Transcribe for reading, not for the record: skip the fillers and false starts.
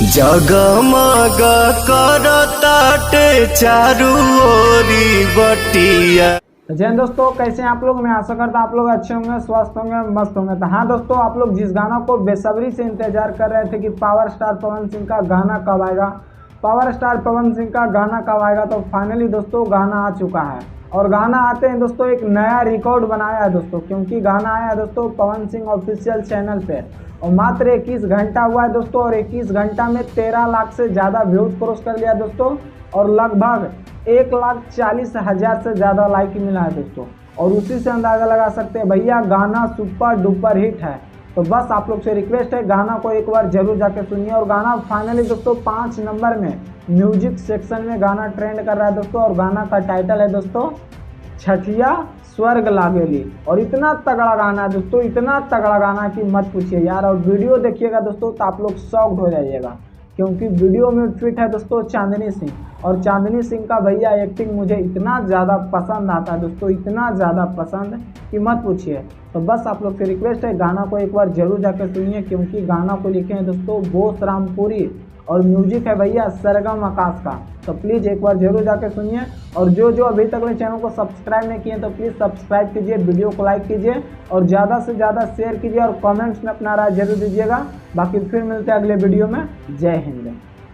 जगमग करताटे चारू ओरी बटिया। जय हिंद दोस्तों, कैसे हैं आप लोग। मैं आशा करता आप लोग अच्छे होंगे, स्वस्थ होंगे, मस्त होंगे। तो हाँ दोस्तों, आप लोग जिस गाना को बेसब्री से इंतजार कर रहे थे कि पावर स्टार पवन सिंह का गाना कब आएगा, पावर स्टार पवन सिंह का गाना कब आएगा, तो फाइनली दोस्तों गाना आ चुका है। और गाना आते हैं दोस्तों एक नया रिकॉर्ड बनाया है दोस्तों, क्योंकि गाना आया है दोस्तों पवन सिंह ऑफिशियल चैनल पे और मात्र 21 घंटा हुआ है दोस्तों। और 21 घंटा में 13 लाख से ज़्यादा व्यूज क्रॉस कर लिया दोस्तों और लगभग 1,40,000 से ज़्यादा लाइक मिला है दोस्तों। और उसी से अंदाज़ा लगा सकते हैं भैया गाना सुपर डुपर हिट है। तो बस आप लोग से रिक्वेस्ट है, गाना को एक बार जरूर जाके सुनिए। और गाना फाइनली दोस्तों 5 नंबर में म्यूजिक सेक्शन में गाना ट्रेंड कर रहा है दोस्तों। और गाना का टाइटल है दोस्तों छठिया स्वर्ग लागेली। और इतना तगड़ा गाना है दोस्तों, इतना तगड़ा गाना कि मत पूछिए यार। और वीडियो देखिएगा दोस्तों तो आप लोग शॉक्ड हो जाइएगा, क्योंकि वीडियो में फिट है दोस्तों चांदनी सिंह। और चांदनी सिंह का भैया एक्टिंग मुझे इतना ज़्यादा पसंद आता है दोस्तों, इतना ज़्यादा पसंद कि मत पूछिए। तो बस आप लोग से रिक्वेस्ट है, गाना को एक बार जरूर जाकर सुनिए, क्योंकि गाना को लिखे हैं दोस्तों बोस रामपुरी और म्यूजिक है भैया सरगम आकाश का। तो प्लीज़ एक बार जरूर जाकर सुनिए। और जो अभी तक मेरे चैनल को सब्सक्राइब नहीं किए तो प्लीज़ सब्सक्राइब कीजिए, वीडियो को लाइक कीजिए और ज़्यादा से ज़्यादा शेयर कीजिए और कमेंट्स में अपना राय जरूर दीजिएगा। बाकी फिर मिलते हैं अगले वीडियो में। जय हिंद।